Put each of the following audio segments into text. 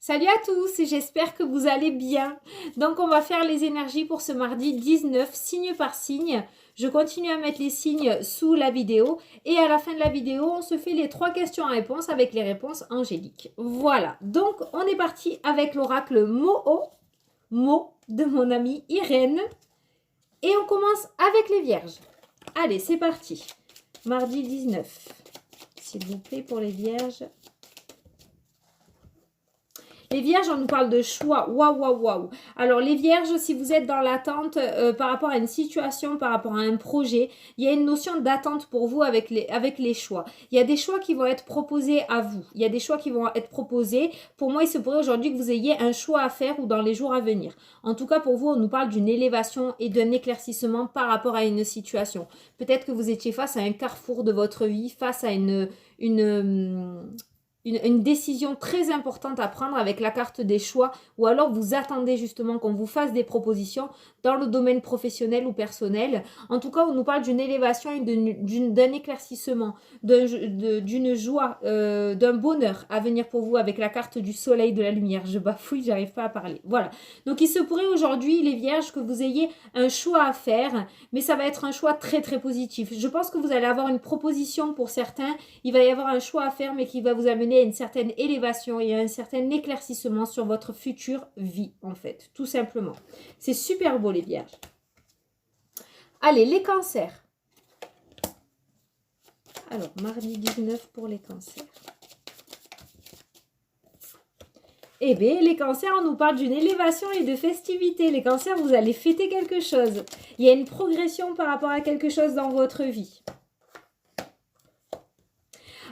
Salut à tous, j'espère que vous allez bien. Donc on va faire les énergies pour ce mardi 19, signe par signe. Je continue à mettre les signes sous la vidéo et à la fin de la vidéo, on se fait les 3 questions à réponse avec les réponses angéliques. Voilà, donc on est parti avec l'oracle mot de mon amie Irène. Et on commence avec les vierges. Allez, c'est parti. Mardi 19, s'il vous plaît pour les vierges. Les vierges, on nous parle de choix. Waouh, waouh, waouh. Alors, les vierges, si vous êtes dans l'attente par rapport à une situation, par rapport à un projet, il y a une notion d'attente pour vous avec les choix. Il y a des choix qui vont être proposés à vous. Il y a des choix qui vont être proposés. Pour moi, il se pourrait aujourd'hui que vous ayez un choix à faire ou dans les jours à venir. En tout cas, pour vous, on nous parle d'une élévation et d'un éclaircissement par rapport à une situation. Peut-être que vous étiez face à un carrefour de votre vie, face à une décision très importante à prendre avec la carte des choix, ou alors vous attendez justement qu'on vous fasse des propositions dans le domaine professionnel ou personnel. En tout cas, on nous parle d'une élévation et d'un éclaircissement, d'une joie, d'un bonheur à venir pour vous avec la carte du soleil, de la lumière. Je bafouille, j'arrive pas à parler. Voilà. Donc il se pourrait aujourd'hui, les vierges, que vous ayez un choix à faire, mais ça va être un choix très très positif. Je pense que vous allez avoir une proposition pour certains. Il va y avoir un choix à faire, mais qui va vous amener à une certaine élévation et à un certain éclaircissement sur votre future vie, en fait, tout simplement. C'est super beau, les vierges. Allez, les cancers. Alors, mardi 19 pour les cancers. Eh bien, les cancers, on nous parle d'une élévation et de festivité. Les cancers, vous allez fêter quelque chose. Il y a une progression par rapport à quelque chose dans votre vie.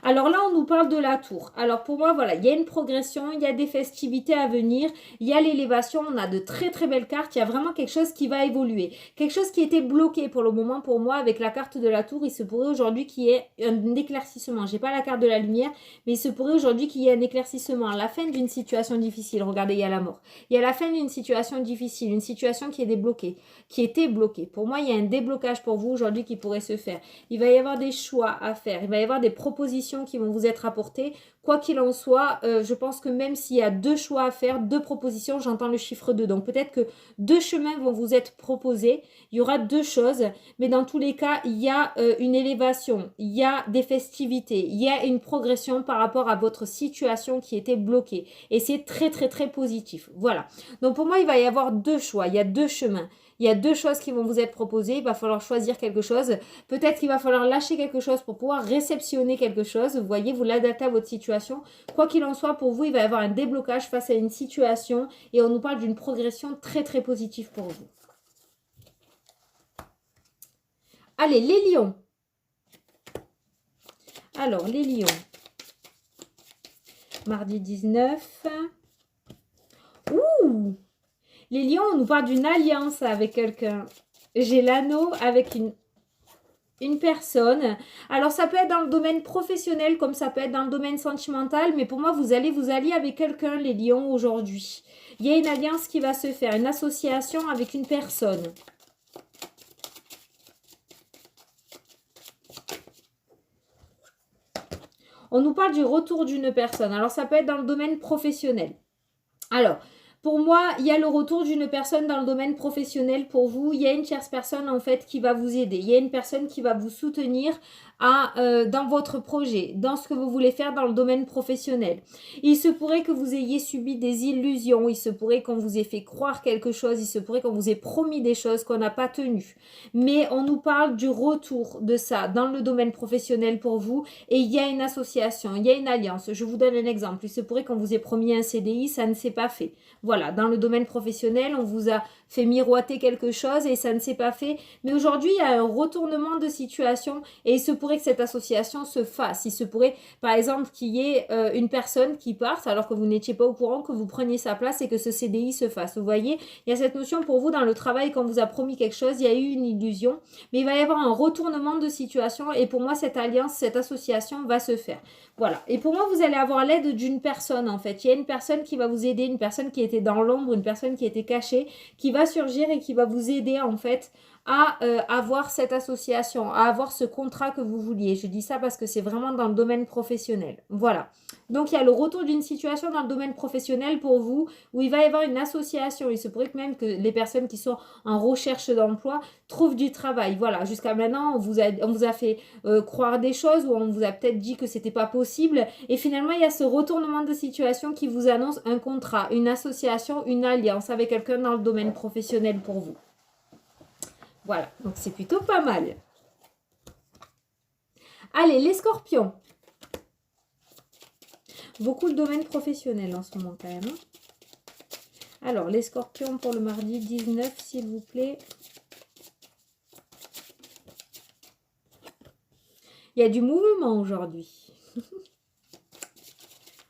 Alors là, on nous parle de la tour. Alors pour moi, voilà, il y a une progression, il y a des festivités à venir, il y a l'élévation, on a de très très belles cartes, il y a vraiment quelque chose qui va évoluer. Quelque chose qui était bloqué pour le moment pour moi avec la carte de la tour, il se pourrait aujourd'hui qu'il y ait un éclaircissement. J'ai pas la carte de la lumière, mais il se pourrait aujourd'hui qu'il y ait un éclaircissement à la fin d'une situation difficile. Regardez, il y a la mort. Il y a la fin d'une situation difficile, une situation qui est débloquée, qui était bloquée. Pour moi, il y a un déblocage pour vous aujourd'hui qui pourrait se faire. Il va y avoir des choix à faire, il va y avoir des propositions qui vont vous être apportées. Quoi qu'il en soit, je pense que même s'il y a 2 choix à faire, 2 propositions, j'entends le chiffre 2. Donc peut-être que 2 chemins vont vous être proposés. Il y aura 2 choses, mais dans tous les cas, il y a une élévation, il y a des festivités, il y a une progression par rapport à votre situation qui était bloquée. Et c'est très très très positif. Voilà. Donc pour moi, il va y avoir 2 choix, il y a 2 chemins. Il y a 2 choses qui vont vous être proposées. Il va falloir choisir quelque chose. Peut-être qu'il va falloir lâcher quelque chose pour pouvoir réceptionner quelque chose. Vous voyez, vous l'adaptez à votre situation. Quoi qu'il en soit, pour vous, il va y avoir un déblocage face à une situation. Et on nous parle d'une progression très très positive pour vous. Allez, les lions. Alors, les lions. Mardi 19. Ouh! Les lions, on nous parle d'une alliance avec quelqu'un. J'ai l'anneau avec une personne. Alors, ça peut être dans le domaine professionnel comme ça peut être dans le domaine sentimental. Mais pour moi, vous allez vous allier avec quelqu'un, les lions, aujourd'hui. Il y a une alliance qui va se faire, une association avec une personne. On nous parle du retour d'une personne. Alors, ça peut être dans le domaine professionnel. Alors, pour moi, il y a le retour d'une personne dans le domaine professionnel pour vous. Il y a une tierce personne en fait qui va vous aider. Il y a une personne qui va vous soutenir dans votre projet, dans ce que vous voulez faire dans le domaine professionnel. Il se pourrait que vous ayez subi des illusions. Il se pourrait qu'on vous ait fait croire quelque chose. Il se pourrait qu'on vous ait promis des choses qu'on n'a pas tenues. Mais on nous parle du retour de ça dans le domaine professionnel pour vous. Et il y a une association, il y a une alliance. Je vous donne un exemple. Il se pourrait qu'on vous ait promis un CDI, ça ne s'est pas fait. Voilà, dans le domaine professionnel, on vous a fait miroiter quelque chose et ça ne s'est pas fait. Mais aujourd'hui, il y a un retournement de situation et il se pourrait que cette association se fasse. Il se pourrait, par exemple, qu'il y ait une personne qui parte alors que vous n'étiez pas au courant, que vous preniez sa place et que ce CDI se fasse. Vous voyez, il y a cette notion pour vous dans le travail, quand on vous a promis quelque chose, il y a eu une illusion. Mais il va y avoir un retournement de situation et pour moi, cette alliance, cette association va se faire. Voilà. Et pour moi, vous allez avoir l'aide d'une personne, en fait. Il y a une personne qui va vous aider, une personne qui était dans l'ombre, une personne qui était cachée, qui va surgir et qui va vous aider, en fait, à avoir cette association, à avoir ce contrat que vous vouliez. Je dis ça parce que c'est vraiment dans le domaine professionnel. Voilà. Donc, il y a le retour d'une situation dans le domaine professionnel pour vous où il va y avoir une association. Il se pourrait que même que les personnes qui sont en recherche d'emploi trouvent du travail. Voilà. Jusqu'à maintenant, on vous a fait croire des choses ou on vous a peut-être dit que c'était pas possible. Et finalement, il y a ce retournement de situation qui vous annonce un contrat, une association, une alliance avec quelqu'un dans le domaine professionnel pour vous. Voilà, donc c'est plutôt pas mal. Allez, les scorpions. Beaucoup de domaines professionnels en ce moment quand même. Alors, les scorpions pour le mardi 19, s'il vous plaît. Il y a du mouvement aujourd'hui.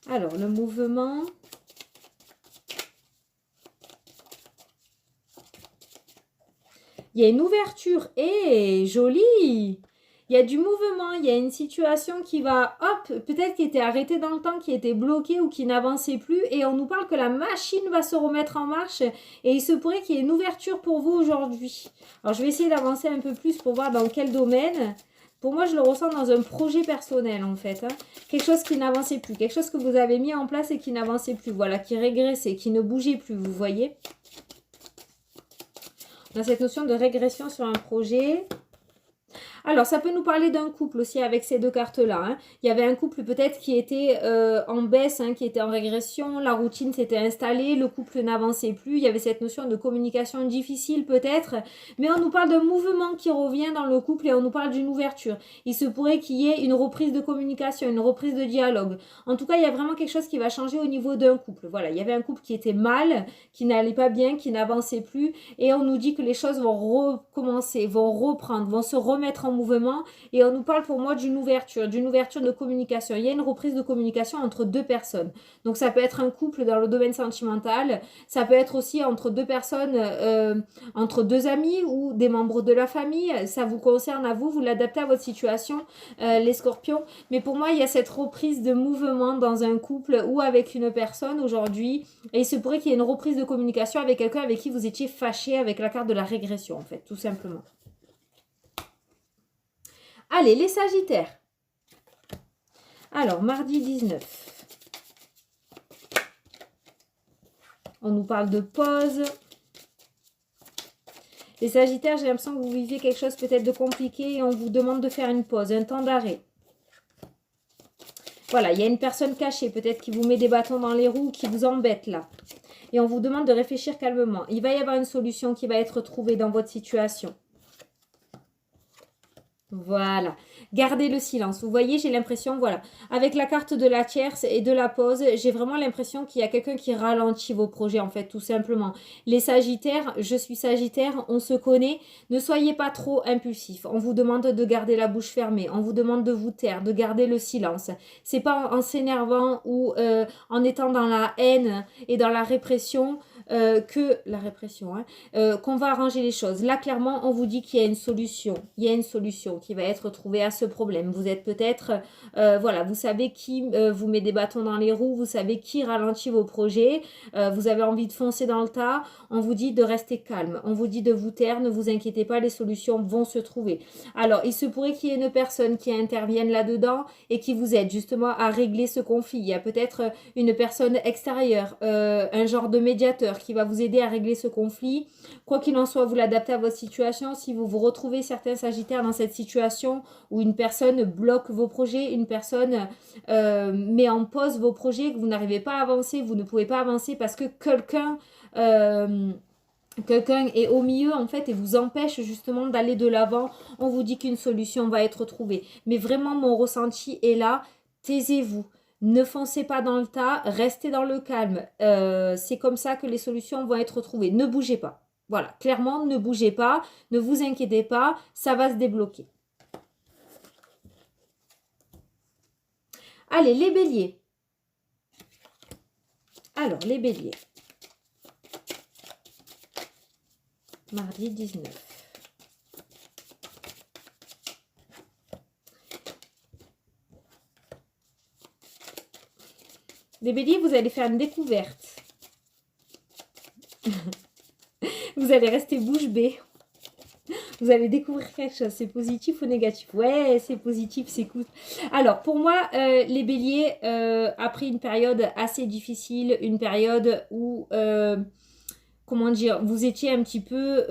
Alors, le mouvement... Il y a une ouverture. Et jolie. Il y a du mouvement. Il y a une situation qui va, hop, peut-être qui était arrêtée dans le temps, qui était bloquée ou qui n'avançait plus. Et on nous parle que la machine va se remettre en marche. Et il se pourrait qu'il y ait une ouverture pour vous aujourd'hui. Alors, je vais essayer d'avancer un peu plus pour voir dans quel domaine. Pour moi, je le ressens dans un projet personnel, en fait. Quelque chose qui n'avançait plus. Quelque chose que vous avez mis en place et qui n'avançait plus. Voilà, qui régressait, qui ne bougeait plus, vous voyez. Dans cette notion de régression sur un projet. Alors, ça peut nous parler d'un couple aussi avec ces deux cartes-là. Hein. Il y avait un couple peut-être qui était en baisse, hein, qui était en régression. La routine s'était installée, le couple n'avançait plus. Il y avait cette notion de communication difficile peut-être. Mais on nous parle d'un mouvement qui revient dans le couple et on nous parle d'une ouverture. Il se pourrait qu'il y ait une reprise de communication, une reprise de dialogue. En tout cas, il y a vraiment quelque chose qui va changer au niveau d'un couple. Voilà, il y avait un couple qui était mal, qui n'allait pas bien, qui n'avançait plus. Et on nous dit que les choses vont recommencer, vont reprendre, vont se remettre en mouvement et on nous parle pour moi d'une ouverture de communication. Il y a une reprise de communication entre deux personnes. Donc ça peut être un couple dans le domaine sentimental, ça peut être aussi entre deux personnes, entre deux amis ou des membres de la famille. Ça vous concerne à vous, vous l'adaptez à votre situation, les scorpions. Mais pour moi, il y a cette reprise de mouvement dans un couple ou avec une personne aujourd'hui. Et il se pourrait qu'il y ait une reprise de communication avec quelqu'un avec qui vous étiez fâché avec la carte de la régression en fait, tout simplement. Allez, les sagittaires. Alors, mardi 19. On nous parle de pause. Les sagittaires, j'ai l'impression que vous vivez quelque chose peut-être de compliqué et on vous demande de faire une pause, un temps d'arrêt. Voilà, il y a une personne cachée peut-être qui vous met des bâtons dans les roues, qui vous embête là. Et on vous demande de réfléchir calmement. Il va y avoir une solution qui va être trouvée dans votre situation. Voilà, gardez le silence. Vous voyez, j'ai l'impression, voilà, avec la carte de la tierce et de la pause, j'ai vraiment l'impression qu'il y a quelqu'un qui ralentit vos projets, en fait, tout simplement. Les sagittaires, je suis sagittaire, on se connaît, ne soyez pas trop impulsifs. On vous demande de garder la bouche fermée, on vous demande de vous taire, de garder le silence. C'est pas en s'énervant ou en étant dans la haine et dans la répression que la répression, hein, qu'on va arranger les choses. Là, clairement, on vous dit qu'il y a une solution. Il y a une solution qui va être trouvée à ce problème. Vous êtes peut-être, voilà, vous savez qui vous met des bâtons dans les roues, vous savez qui ralentit vos projets, vous avez envie de foncer dans le tas. On vous dit de rester calme. On vous dit de vous taire, ne vous inquiétez pas, les solutions vont se trouver. Alors, il se pourrait qu'il y ait une personne qui intervienne là-dedans et qui vous aide justement à régler ce conflit. Il y a peut-être une personne extérieure, un genre de médiateur qui va vous aider à régler ce conflit. Quoi qu'il en soit, vous l'adaptez à votre situation. Si vous vous retrouvez certains sagittaires dans cette situation où une personne bloque vos projets, une personne met en pause vos projets, que vous n'arrivez pas à avancer, vous ne pouvez pas avancer parce que quelqu'un est au milieu en fait et vous empêche justement d'aller de l'avant, on vous dit qu'une solution va être trouvée. Mais vraiment, mon ressenti est là, taisez-vous. Ne foncez pas dans le tas, restez dans le calme. C'est comme ça que les solutions vont être trouvées. Ne bougez pas. Voilà, clairement, ne bougez pas, ne vous inquiétez pas, ça va se débloquer. Allez, les béliers. Alors, les béliers. Mardi 19. Les béliers, vous allez faire une découverte. Vous allez rester bouche bée. Vous allez découvrir quelque chose. C'est positif ou négatif? Ouais, c'est positif, c'est cool. Alors, pour moi, les béliers, après une période assez difficile, une période où... comment dire, vous étiez un petit peu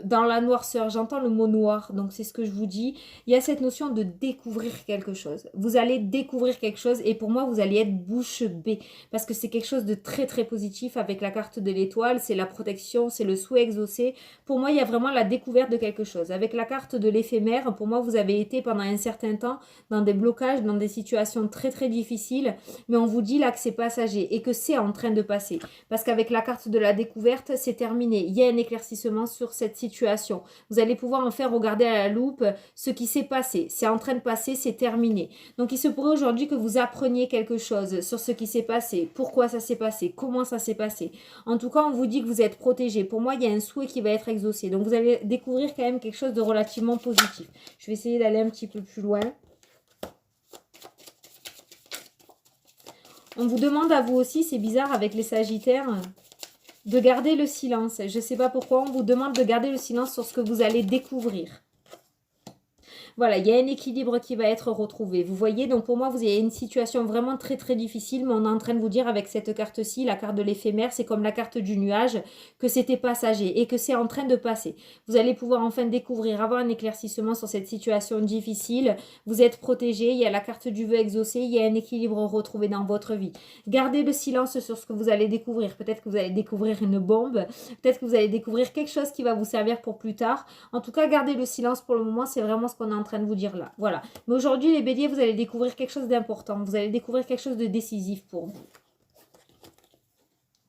dans la noirceur. J'entends le mot noir, donc c'est ce que je vous dis. Il y a cette notion de découvrir quelque chose. Vous allez découvrir quelque chose et pour moi, vous allez être bouche bée parce que c'est quelque chose de très très positif avec la carte de l'étoile. C'est la protection, c'est le souhait exaucé. Pour moi, il y a vraiment la découverte de quelque chose. Avec la carte de l'éphémère, pour moi, vous avez été pendant un certain temps dans des blocages, dans des situations très très difficiles, mais on vous dit là que c'est passager et que c'est en train de passer. Parce qu'avec la carte de la découverte, c'est terminé. Il y a un éclaircissement sur cette situation. Vous allez pouvoir en faire regarder à la loupe ce qui s'est passé. C'est en train de passer, c'est terminé. Donc, il se pourrait aujourd'hui que vous appreniez quelque chose sur ce qui s'est passé, pourquoi ça s'est passé, comment ça s'est passé. En tout cas, on vous dit que vous êtes protégé. Pour moi, il y a un souhait qui va être exaucé. Donc, vous allez découvrir quand même quelque chose de relativement positif. Je vais essayer d'aller un petit peu plus loin. On vous demande à vous aussi, c'est bizarre avec les Sagittaires, de garder le silence. Je ne sais pas pourquoi on vous demande de garder le silence sur ce que vous allez découvrir. Voilà, il y a un équilibre qui va être retrouvé. Vous voyez, donc pour moi, vous avez une situation vraiment très très difficile, mais on est en train de vous dire avec cette carte-ci, la carte de l'éphémère, c'est comme la carte du nuage, que c'était passager et que c'est en train de passer. Vous allez pouvoir enfin découvrir, avoir un éclaircissement sur cette situation difficile. Vous êtes protégé, il y a la carte du vœu exaucé, il y a un équilibre retrouvé dans votre vie. Gardez le silence sur ce que vous allez découvrir. Peut-être que vous allez découvrir une bombe, peut-être que vous allez découvrir quelque chose qui va vous servir pour plus tard. En tout cas, gardez le silence pour le moment, c'est vraiment ce qu'on est en train de vous dire là. Voilà. Mais aujourd'hui, les béliers, vous allez découvrir quelque chose d'important. Vous allez découvrir quelque chose de décisif pour vous.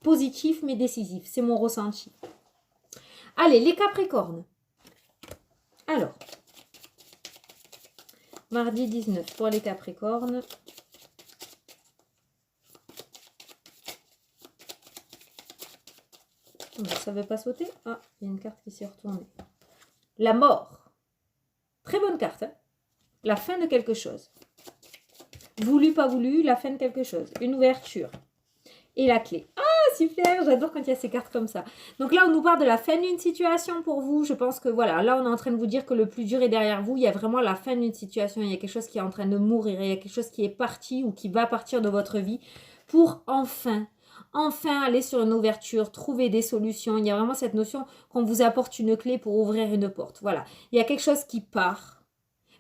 Positif, mais décisif. C'est mon ressenti. Allez, les capricornes. Alors, mardi 19 pour les capricornes. Ça ne veut pas sauter. Ah, il y a une carte qui s'est retournée. La mort. Très bonne carte. Hein, la fin de quelque chose. Voulu, pas voulu, la fin de quelque chose. Une ouverture. Et la clé. Ah, super, j'adore quand il y a ces cartes comme ça. Donc là, on nous parle de la fin d'une situation pour vous. Je pense que voilà, là, on est en train de vous dire que le plus dur est derrière vous. Il y a vraiment la fin d'une situation. Il y a quelque chose qui est en train de mourir. Il y a quelque chose qui est parti ou qui va partir de votre vie pour enfin aller sur une ouverture, trouver des solutions. Il y a vraiment cette notion qu'on vous apporte une clé pour ouvrir une porte. Voilà, il y a quelque chose qui part.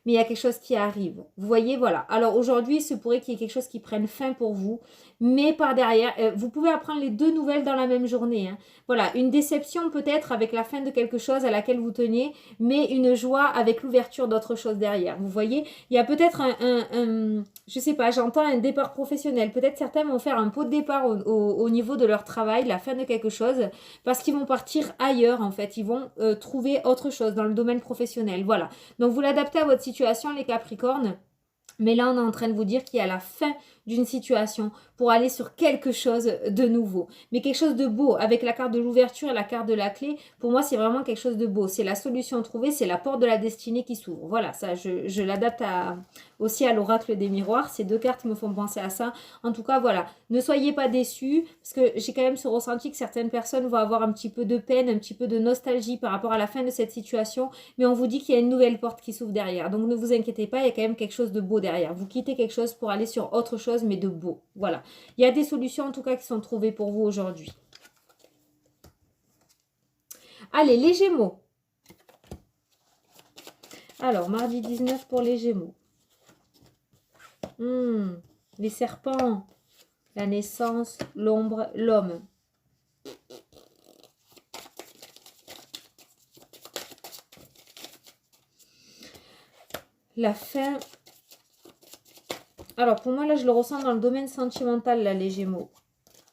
Mais il y a quelque chose qui arrive. Vous voyez, voilà. Alors aujourd'hui, il se pourrait qu'il y ait quelque chose qui prenne fin pour vous. Mais par derrière, vous pouvez apprendre les deux nouvelles dans la même journée. Hein. Voilà, une déception peut-être avec la fin de quelque chose à laquelle vous teniez, mais une joie avec l'ouverture d'autre chose derrière. Vous voyez, il y a peut-être je sais pas, j'entends un départ professionnel. Peut-être certains vont faire un pot de départ au niveau de leur travail, la fin de quelque chose, parce qu'ils vont partir ailleurs en fait. Ils vont trouver autre chose dans le domaine professionnel. Voilà. Donc vous l'adaptez à votre situation, les Capricornes. Mais là, on est en train de vous dire qu'il y a la fin d'une situation pour aller sur quelque chose de nouveau. Mais quelque chose de beau, avec la carte de l'ouverture et la carte de la clé, pour moi, c'est vraiment quelque chose de beau. C'est la solution trouvée, c'est la porte de la destinée qui s'ouvre. Voilà, ça, je l'adapte aussi à l'oracle des miroirs. Ces deux cartes me font penser à ça. En tout cas, voilà, ne soyez pas déçus, parce que j'ai quand même ce ressenti que certaines personnes vont avoir un petit peu de peine, un petit peu de nostalgie par rapport à la fin de cette situation, mais on vous dit qu'il y a une nouvelle porte qui s'ouvre derrière. Donc ne vous inquiétez pas, il y a quand même quelque chose de beau derrière. Vous quittez quelque chose pour aller sur autre chose, mais de beau. Voilà. Il y a des solutions en tout cas qui sont trouvées pour vous aujourd'hui. Allez, les Gémeaux. Alors, mardi 19 pour les Gémeaux. Les serpents. La naissance, l'ombre, l'homme. La fin. Alors, pour moi, là, je le ressens dans le domaine sentimental, là, les Gémeaux.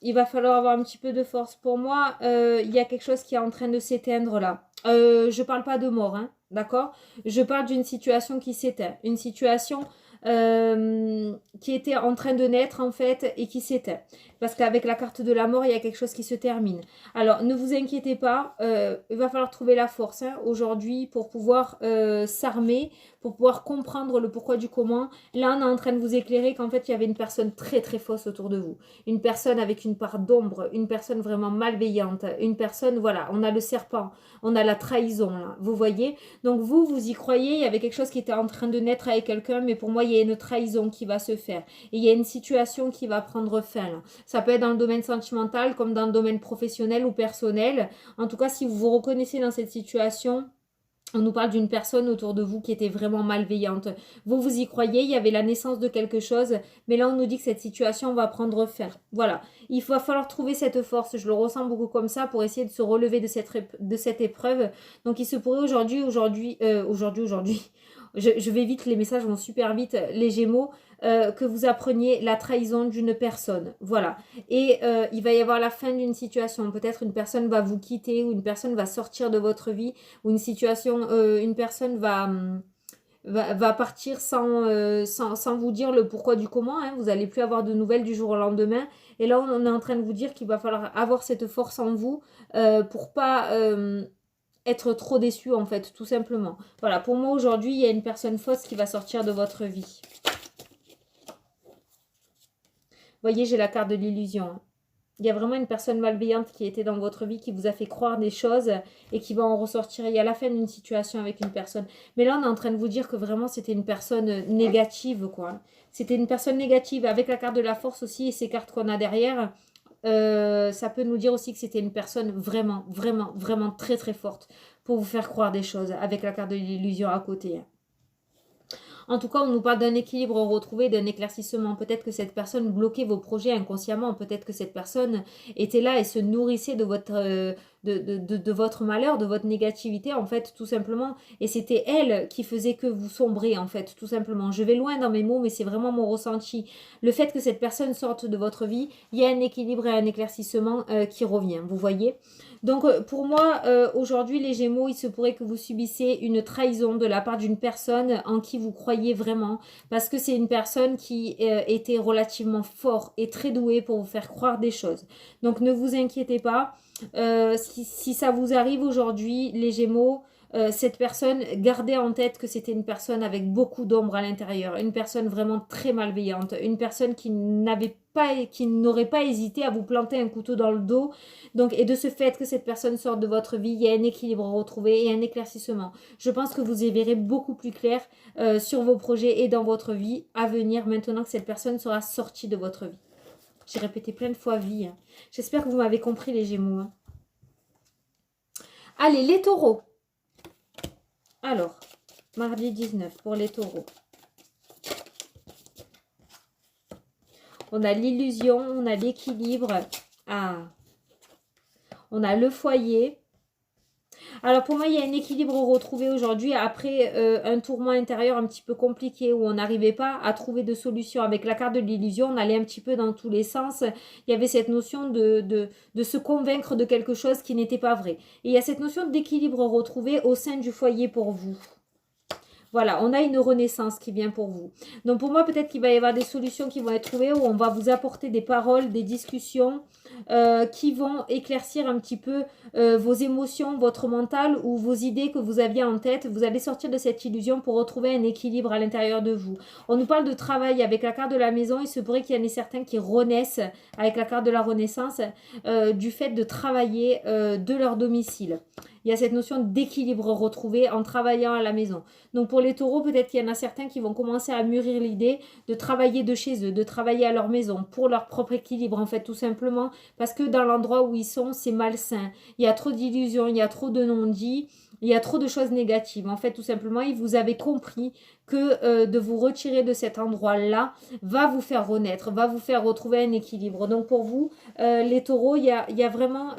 Il va falloir avoir un petit peu de force. Pour moi, il y a quelque chose qui est en train de s'éteindre, là. Je ne parle pas de mort, hein, d'accord? Je parle d'une situation qui s'éteint. Une situation qui était en train de naître, en fait, et qui s'éteint. Parce qu'avec la carte de la mort, il y a quelque chose qui se termine. Alors, ne vous inquiétez pas, il va falloir trouver la force hein, aujourd'hui pour pouvoir s'armer, pour pouvoir comprendre le pourquoi du comment. Là, on est en train de vous éclairer qu'en fait, il y avait une personne très très fausse autour de vous. Une personne avec une part d'ombre, une personne vraiment malveillante, une personne, voilà, on a le serpent, on a la trahison, là, vous voyez. Donc vous, vous y croyez, il y avait quelque chose qui était en train de naître avec quelqu'un, mais pour moi, il y a une trahison qui va se faire. Et il y a une situation qui va prendre fin, là. Ça peut être dans le domaine sentimental, comme dans le domaine professionnel ou personnel. En tout cas, si vous vous reconnaissez dans cette situation, on nous parle d'une personne autour de vous qui était vraiment malveillante. Vous, vous y croyez, il y avait la naissance de quelque chose, mais là, on nous dit que cette situation va prendre fin. Voilà, il va falloir trouver cette force, je le ressens beaucoup comme ça, pour essayer de se relever de cette épreuve. Donc, il se pourrait aujourd'hui, je vais vite, les messages vont super vite, les Gémeaux, que vous appreniez la trahison d'une personne. Voilà. Et il va y avoir la fin d'une situation. Peut-être une personne va vous quitter ou une personne va sortir de votre vie ou une personne va partir sans vous dire le pourquoi du comment. Hein. Vous n'allez plus avoir de nouvelles du jour au lendemain. Et là, on est en train de vous dire qu'il va falloir avoir cette force en vous pour pas être trop déçu en fait, tout simplement. Voilà, pour moi aujourd'hui, il y a une personne fausse qui va sortir de votre vie. Vous voyez, j'ai la carte de l'illusion. Hein. Il y a vraiment une personne malveillante qui était dans votre vie, qui vous a fait croire des choses et qui va en ressortir. Il y a la fin d'une situation avec une personne. Mais là, on est en train de vous dire que vraiment, c'était une personne négative, quoi. C'était une personne négative. Avec la carte de la force aussi et ces cartes qu'on a derrière, ça peut nous dire aussi que c'était une personne vraiment, vraiment, vraiment très, très forte pour vous faire croire des choses avec la carte de l'illusion à côté. En tout cas, on nous parle d'un équilibre retrouvé, d'un éclaircissement. Peut-être que cette personne bloquait vos projets inconsciemment. Peut-être que cette personne était là et se nourrissait de votre malheur, de votre négativité, en fait, tout simplement. Et c'était elle qui faisait que vous sombrez, en fait, tout simplement. Je vais loin dans mes mots, mais c'est vraiment mon ressenti. Le fait que cette personne sorte de votre vie, il y a un équilibre et un éclaircissement qui revient, vous voyez. Donc pour moi, aujourd'hui les Gémeaux, il se pourrait que vous subissiez une trahison de la part d'une personne en qui vous croyez vraiment, parce que c'est une personne qui était relativement fort et très douée pour vous faire croire des choses. Donc ne vous inquiétez pas, si ça vous arrive aujourd'hui, les Gémeaux, cette personne, gardez en tête que c'était une personne avec beaucoup d'ombre à l'intérieur, une personne vraiment très malveillante, une personne qui n'aurait pas hésité à vous planter un couteau dans le dos. Donc, et de ce fait que cette personne sorte de votre vie, il y a un équilibre retrouvé et un éclaircissement. Je pense que vous y verrez beaucoup plus clair sur vos projets et dans votre vie à venir maintenant que cette personne sera sortie de votre vie. J'ai répété plein de fois vie. Hein. J'espère que vous m'avez compris les Gémeaux. Hein. Allez, les taureaux. Alors, mardi 19 pour les taureaux. On a l'illusion, on a l'équilibre. Ah, on a le foyer. Alors pour moi, il y a un équilibre retrouvé aujourd'hui après un tourment intérieur un petit peu compliqué où on n'arrivait pas à trouver de solution. Avec la carte de l'illusion, on allait un petit peu dans tous les sens. Il y avait cette notion de se convaincre de quelque chose qui n'était pas vrai. Et il y a cette notion d'équilibre retrouvé au sein du foyer pour vous. Voilà, on a une renaissance qui vient pour vous. Donc pour moi, peut-être qu'il va y avoir des solutions qui vont être trouvées où on va vous apporter des paroles, des discussions qui vont éclaircir un petit peu vos émotions, votre mental ou vos idées que vous aviez en tête. Vous allez sortir de cette illusion pour retrouver un équilibre à l'intérieur de vous. On nous parle de travail avec la carte de la maison. Il se pourrait qu'il y en ait certains qui renaissent avec la carte de la renaissance du fait de travailler de leur domicile. Il y a cette notion d'équilibre retrouvé en travaillant à la maison. Donc pour les taureaux, peut-être qu'il y en a certains qui vont commencer à mûrir l'idée de travailler de chez eux, de travailler à leur maison, pour leur propre équilibre en fait, tout simplement. Parce que dans l'endroit où ils sont, c'est malsain. Il y a trop d'illusions, il y a trop de non-dits, il y a trop de choses négatives. En fait, tout simplement, vous avez compris que de vous retirer de cet endroit-là va vous faire renaître, va vous faire retrouver un équilibre. Donc pour vous, les taureaux, il y a vraiment...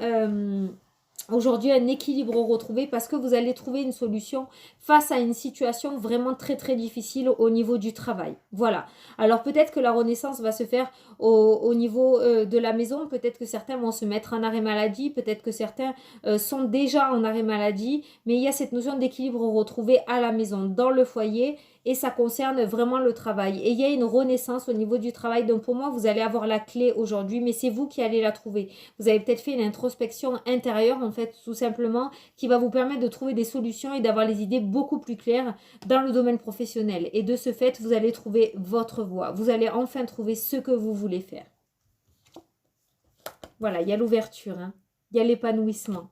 aujourd'hui un équilibre retrouvé parce que vous allez trouver une solution face à une situation vraiment très très difficile au niveau du travail. Voilà. Alors peut-être que la renaissance va se faire au niveau de la maison. Peut-être que certains vont se mettre en arrêt maladie. Peut-être que certains sont déjà en arrêt maladie. Mais il y a cette notion d'équilibre retrouvé à la maison, dans le foyer. et ça concerne vraiment le travail. Et il y a une renaissance au niveau du travail. Donc pour moi, vous allez avoir la clé aujourd'hui, mais c'est vous qui allez la trouver. Vous avez peut-être fait une introspection intérieure, en fait, tout simplement, qui va vous permettre de trouver des solutions et d'avoir les idées beaucoup plus claires dans le domaine professionnel. Et de ce fait, vous allez trouver votre voie. Vous allez enfin trouver ce que vous voulez faire. Voilà, il y a l'ouverture, hein. Il y a l'épanouissement.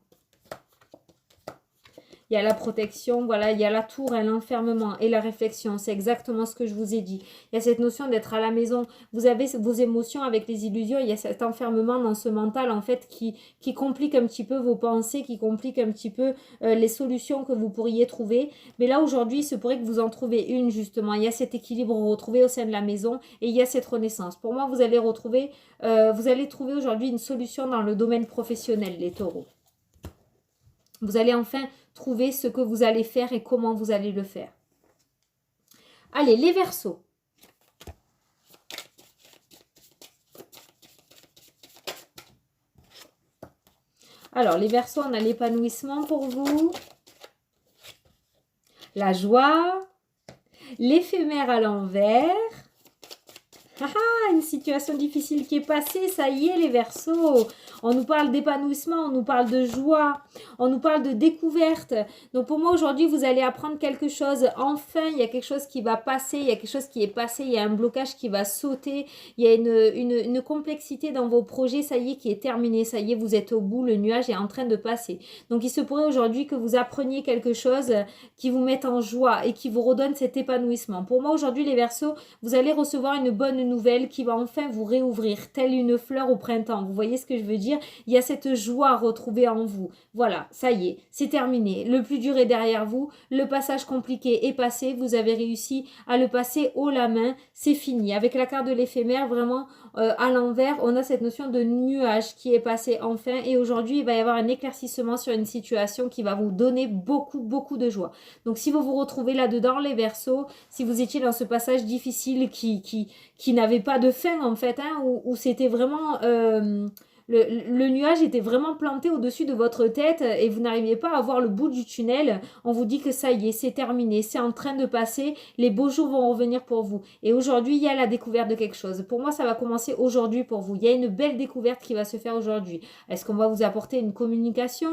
Il y a la protection, voilà, il y a la tour et l'enfermement et la réflexion. C'est exactement ce que je vous ai dit. Il y a cette notion d'être à la maison. Vous avez vos émotions avec les illusions. Il y a cet enfermement dans ce mental, en fait, qui complique un petit peu vos pensées, qui complique un petit peu les solutions que vous pourriez trouver. Mais là, aujourd'hui, il se pourrait que vous en trouvez une, justement. Il y a cet équilibre retrouvé au sein de la maison et il y a cette renaissance. Pour moi, vous allez trouver aujourd'hui une solution dans le domaine professionnel, les taureaux. Vous allez enfin trouver ce que vous allez faire et comment vous allez le faire. Allez, les Verseaux. Alors, les Verseaux, on a l'épanouissement pour vous, la joie, l'éphémère à l'envers. Une situation difficile qui est passée, ça y est les Verseaux. On nous parle d'épanouissement, on nous parle de joie, on nous parle de découverte. Donc pour moi aujourd'hui, vous allez apprendre quelque chose. Enfin, il y a quelque chose qui va passer, il y a quelque chose qui est passé, il y a un blocage qui va sauter. Il y a une complexité dans vos projets, ça y est, qui est terminée. Ça y est, vous êtes au bout, le nuage est en train de passer. Donc il se pourrait aujourd'hui que vous appreniez quelque chose qui vous mette en joie et qui vous redonne cet épanouissement. Pour moi aujourd'hui, les Verseaux, vous allez recevoir une bonne nouvelle qui va enfin vous réouvrir, telle une fleur au printemps. Vous voyez ce que je veux dire? Il y a cette joie retrouvée en vous. Voilà, ça y est, c'est terminé. Le plus dur est derrière vous. Le passage compliqué est passé. Vous avez réussi à le passer haut la main. C'est fini. Avec la carte de l'éphémère, vraiment à l'envers, on a cette notion de nuage qui est passé enfin. Et aujourd'hui, il va y avoir un éclaircissement sur une situation qui va vous donner beaucoup, beaucoup de joie. Donc, si vous vous retrouvez là-dedans, les Verseaux, si vous étiez dans ce passage difficile qui n'avait pas de fin, en fait, hein, où c'était vraiment... le nuage était vraiment planté au-dessus de votre tête et vous n'arriviez pas à voir le bout du tunnel. On vous dit que ça y est, c'est terminé, c'est en train de passer, les beaux jours vont revenir pour vous. Et aujourd'hui, il y a la découverte de quelque chose. Pour moi, ça va commencer aujourd'hui pour vous. Il y a une belle découverte qui va se faire aujourd'hui. Est-ce qu'on va vous apporter une communication ?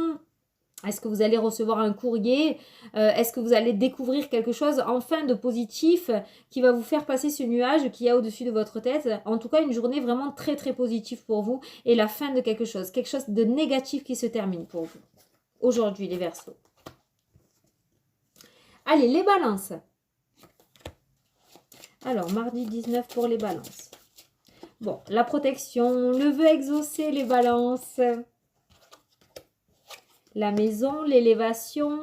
Est-ce que vous allez recevoir un courrier? Est-ce que vous allez découvrir quelque chose enfin de positif qui va vous faire passer ce nuage qu'il y a au-dessus de votre tête? En tout cas, une journée vraiment très très positive pour vous et la fin de quelque chose de négatif qui se termine pour vous. Aujourd'hui, les Verseaux. Allez, les Balances. Alors, mardi 19 pour les Balances. Bon, la protection, le vœu exaucé, les Balances. La maison, l'élévation,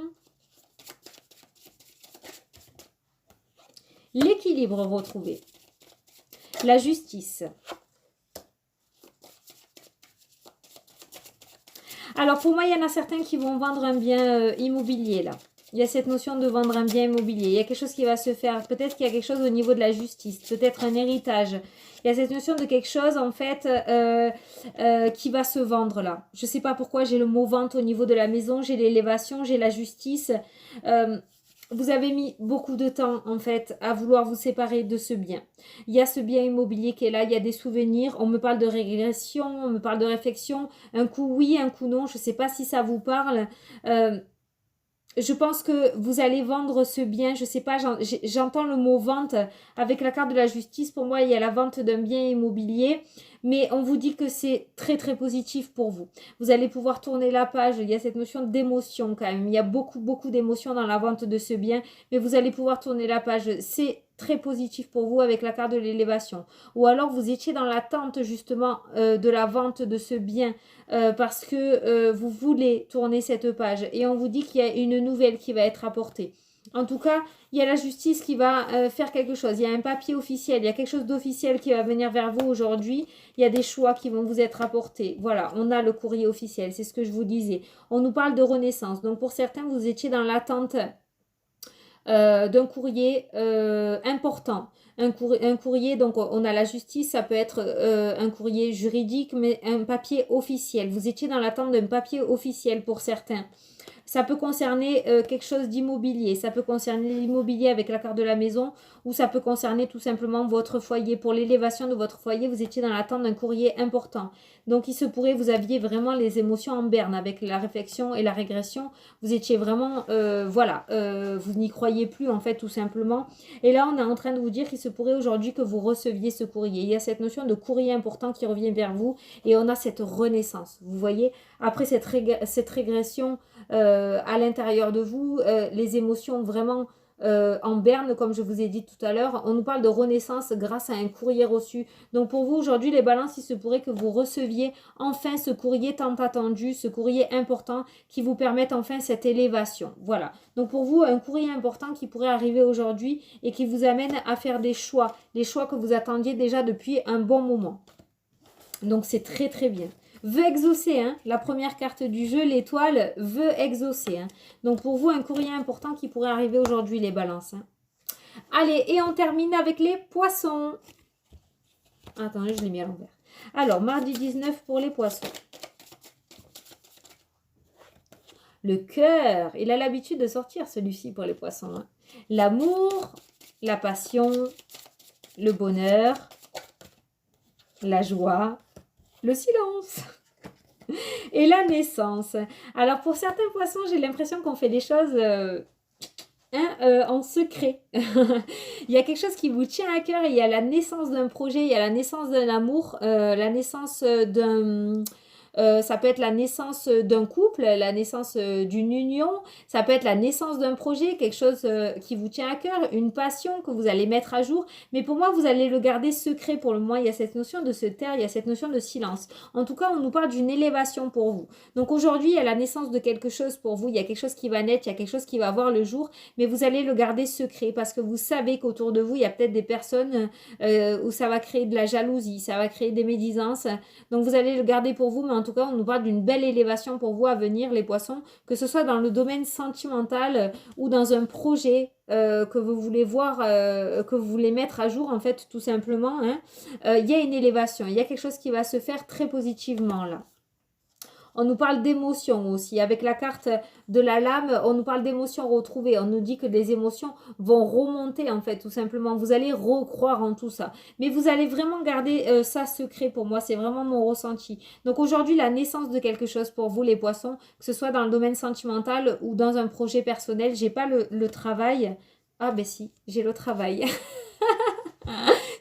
l'équilibre retrouvé, la justice. Alors pour moi, il y en a certains qui vont vendre un bien immobilier là. Il y a cette notion de vendre un bien immobilier. Il y a quelque chose qui va se faire. Peut-être qu'il y a quelque chose au niveau de la justice. Peut-être un héritage. Il y a cette notion de quelque chose, en fait, qui va se vendre là. Je ne sais pas pourquoi j'ai le mot vente au niveau de la maison. J'ai l'élévation, j'ai la justice. Vous avez mis beaucoup de temps, en fait, à vouloir vous séparer de ce bien. Il y a ce bien immobilier qui est là. Il y a des souvenirs. On me parle de régression. On me parle de réflexion. Un coup oui, un coup non. Je ne sais pas si ça vous parle. Je pense que vous allez vendre ce bien, je ne sais pas, j'entends le mot vente avec la carte de la justice. Pour moi, il y a la vente d'un bien immobilier, mais on vous dit que c'est très très positif pour vous. Vous allez pouvoir tourner la page, il y a cette notion d'émotion quand même. Il y a beaucoup beaucoup d'émotions dans la vente de ce bien, mais vous allez pouvoir tourner la page. C'est très positif pour vous avec la carte de l'élévation. Ou alors vous étiez dans l'attente justement de la vente de ce bien parce que vous voulez tourner cette page et on vous dit qu'il y a une nouvelle qui va être apportée. En tout cas, il y a la justice qui va faire quelque chose. Il y a un papier officiel, il y a quelque chose d'officiel qui va venir vers vous aujourd'hui. Il y a des choix qui vont vous être apportés. Voilà, on a le courrier officiel, c'est ce que je vous disais. On nous parle de renaissance. Donc pour certains, vous étiez dans l'attente d'un courrier important. Un courrier, donc on a la justice, ça peut être un courrier juridique, mais un papier officiel. Vous étiez dans l'attente d'un papier officiel pour certains. Ça peut concerner quelque chose d'immobilier. Ça peut concerner l'immobilier avec la carte de la maison ou ça peut concerner tout simplement votre foyer. Pour l'élévation de votre foyer, vous étiez dans l'attente d'un courrier important. Donc, il se pourrait, vous aviez vraiment les émotions en berne avec la réflexion et la régression. Vous étiez vraiment, vous n'y croyez plus en fait tout simplement. Et là, on est en train de vous dire qu'il se pourrait aujourd'hui que vous receviez ce courrier. Il y a cette notion de courrier important qui revient vers vous et on a cette renaissance. Vous voyez, après cette régression à l'intérieur de vous, les émotions vraiment en berne, comme je vous ai dit tout à l'heure, on nous parle de renaissance grâce à un courrier reçu. Donc pour vous aujourd'hui, les balances, il se pourrait que vous receviez enfin ce courrier tant attendu, ce courrier important qui vous permette enfin cette élévation. Voilà. Donc pour vous, un courrier important qui pourrait arriver aujourd'hui et qui vous amène à faire des choix, les choix que vous attendiez déjà depuis un bon moment. Donc c'est très très bien. Veut exaucer, hein, la première carte du jeu, l'étoile veut exaucer. Hein. Donc pour vous, un courrier important qui pourrait arriver aujourd'hui, les balances. Hein. Allez, et on termine avec les poissons. Attendez, je l'ai mis à l'envers. Alors, mardi 19 pour les poissons. Le cœur, il a l'habitude de sortir celui-ci pour les poissons. Hein. L'amour, la passion, le bonheur, la joie, le silence et la naissance. Alors pour certains poissons, j'ai l'impression qu'on fait des choses en secret. Il y a quelque chose qui vous tient à cœur. Il y a la naissance d'un projet, il y a la naissance d'un amour, la naissance d'un... ça peut être la naissance d'un couple, la naissance d'une union, ça peut être la naissance d'un projet, quelque chose qui vous tient à cœur, une passion que vous allez mettre à jour. Mais pour moi, vous allez le garder secret pour le moment. Il y a cette notion de se taire, il y a cette notion de silence. En tout cas, on nous parle d'une élévation pour vous. Donc aujourd'hui, il y a la naissance de quelque chose pour vous. Il y a quelque chose qui va naître, il y a quelque chose qui va voir le jour. Mais vous allez le garder secret parce que vous savez qu'autour de vous, il y a peut-être des personnes où ça va créer de la jalousie, ça va créer des médisances. Donc vous allez le garder pour vous, mais en tout cas, on nous parle d'une belle élévation pour vous à venir, les poissons, que ce soit dans le domaine sentimental ou dans un projet que vous voulez voir, que vous voulez mettre à jour, en fait, tout simplement. Hein. Il y a une élévation, il y a quelque chose qui va se faire très positivement là. On nous parle d'émotions aussi. Avec la carte de la lame, on nous parle d'émotions retrouvées. On nous dit que les émotions vont remonter en fait, tout simplement. Vous allez recroire en tout ça. Mais vous allez vraiment garder ça secret pour moi. C'est vraiment mon ressenti. Donc aujourd'hui, la naissance de quelque chose pour vous, les poissons, que ce soit dans le domaine sentimental ou dans un projet personnel. J'ai pas le travail. Ah ben si, j'ai le travail.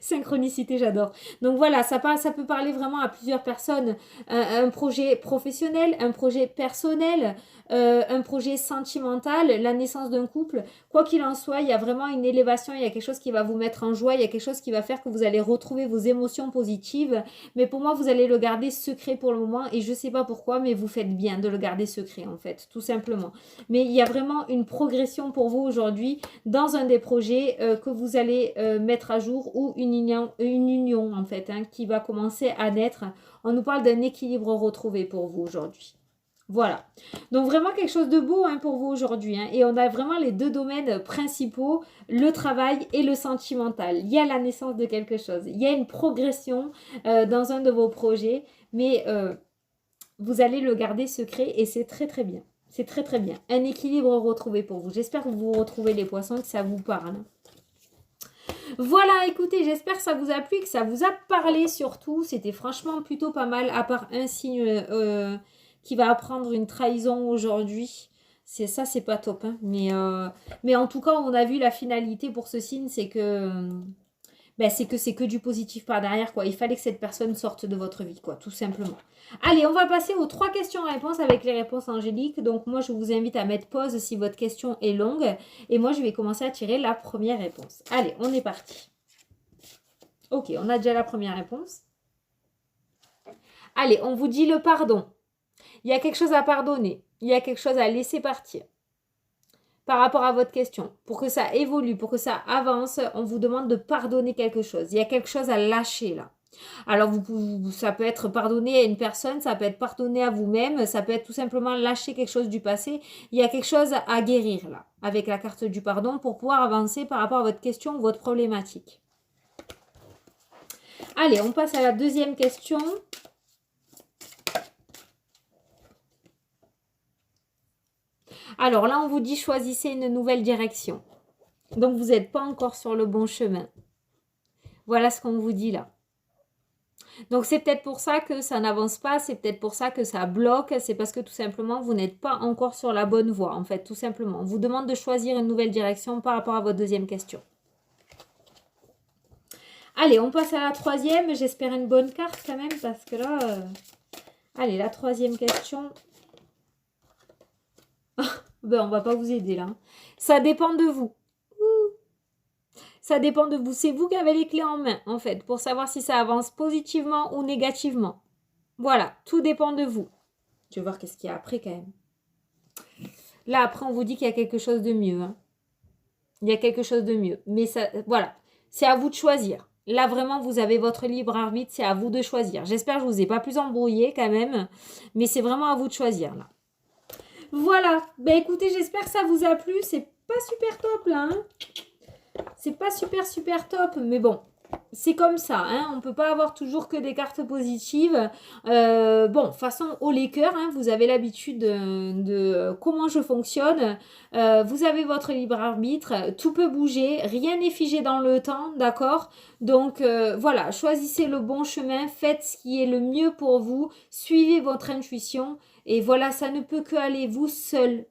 Synchronicité, j'adore. Donc voilà, ça peut parler vraiment à plusieurs personnes. Un projet professionnel, un projet personnel, un projet sentimental, la naissance d'un couple. Quoi qu'il en soit, il y a vraiment une élévation, il y a quelque chose qui va vous mettre en joie, il y a quelque chose qui va faire que vous allez retrouver vos émotions positives. Mais pour moi, vous allez le garder secret pour le moment et je ne sais pas pourquoi, mais vous faites bien de le garder secret en fait, tout simplement. Mais il y a vraiment une progression pour vous aujourd'hui dans un des projets que vous allez mettre à jour ou une union en fait hein, qui va commencer à naître. On nous parle d'un équilibre retrouvé pour vous aujourd'hui. Voilà. Donc vraiment quelque chose de beau hein, pour vous aujourd'hui. Hein. Et on a vraiment les deux domaines principaux, le travail et le sentimental. Il y a la naissance de quelque chose. Il y a une progression dans un de vos projets. Mais vous allez le garder secret et c'est très très bien. C'est très très bien. Un équilibre retrouvé pour vous. J'espère que vous retrouvez les poissons et que ça vous parle. Voilà, écoutez, j'espère que ça vous a plu, que ça vous a parlé surtout. C'était franchement plutôt pas mal, à part un signe qui va apprendre une trahison aujourd'hui. C'est pas top. Hein. Mais en tout cas, on a vu la finalité pour ce signe, c'est que... c'est que du positif par derrière, quoi. Il fallait que cette personne sorte de votre vie, quoi, tout simplement. Allez, on va passer aux 3 questions-réponses avec les réponses angéliques. Donc, moi, je vous invite à mettre pause si votre question est longue. Et moi, je vais commencer à tirer la première réponse. Allez, on est parti. Ok, on a déjà la première réponse. Allez, on vous dit le pardon. Il y a quelque chose à pardonner. Il y a quelque chose à laisser partir. Par rapport à votre question, pour que ça évolue, pour que ça avance, on vous demande de pardonner quelque chose. Il y a quelque chose à lâcher là. Alors, ça peut être pardonner à une personne, ça peut être pardonner à vous-même, ça peut être tout simplement lâcher quelque chose du passé. Il y a quelque chose à guérir là, avec la carte du pardon, pour pouvoir avancer par rapport à votre question ou votre problématique. Allez, on passe à la deuxième question. Alors là, on vous dit choisissez une nouvelle direction. Donc, vous n'êtes pas encore sur le bon chemin. Voilà ce qu'on vous dit là. Donc, c'est peut-être pour ça que ça n'avance pas, c'est peut-être pour ça que ça bloque, c'est parce que tout simplement, vous n'êtes pas encore sur la bonne voie, en fait, tout simplement. On vous demande de choisir une nouvelle direction par rapport à votre deuxième question. Allez, on passe à la troisième. J'espère une bonne carte quand même, parce que là... Allez, la troisième question. Ben, on va pas vous aider là. Ça dépend de vous. Ça dépend de vous. C'est vous qui avez les clés en main, en fait, pour savoir si ça avance positivement ou négativement. Voilà, tout dépend de vous. Je vais voir qu'est-ce qu'il y a après quand même. Là, après, on vous dit qu'il y a quelque chose de mieux. Hein. Il y a quelque chose de mieux. Mais ça, voilà, c'est à vous de choisir. Là, vraiment, vous avez votre libre arbitre. C'est à vous de choisir. J'espère que je ne vous ai pas plus embrouillé quand même. Mais c'est vraiment à vous de choisir, là. Voilà. Ben, écoutez, j'espère que ça vous a plu. C'est pas super top, là. Hein. C'est pas super top, mais bon, c'est comme ça, hein, on ne peut pas avoir toujours que des cartes positives. Bon, de toute façon, haut les cœurs, hein, vous avez l'habitude de comment je fonctionne. Vous avez votre libre arbitre, tout peut bouger, rien n'est figé dans le temps, d'accord? Donc, voilà, choisissez le bon chemin, faites ce qui est le mieux pour vous, suivez votre intuition. Et voilà, ça ne peut que aller vous seul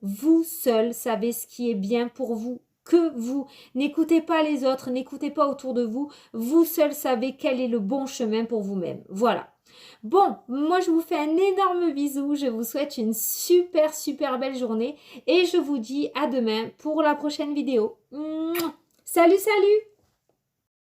savez ce qui est bien pour vous. Que vous. N'écoutez pas les autres, n'écoutez pas autour de vous. Vous seul savez quel est le bon chemin pour vous-même. Voilà. Bon, moi je vous fais un énorme bisou. Je vous souhaite une super belle journée. Et je vous dis à demain pour la prochaine vidéo. Mouah. Salut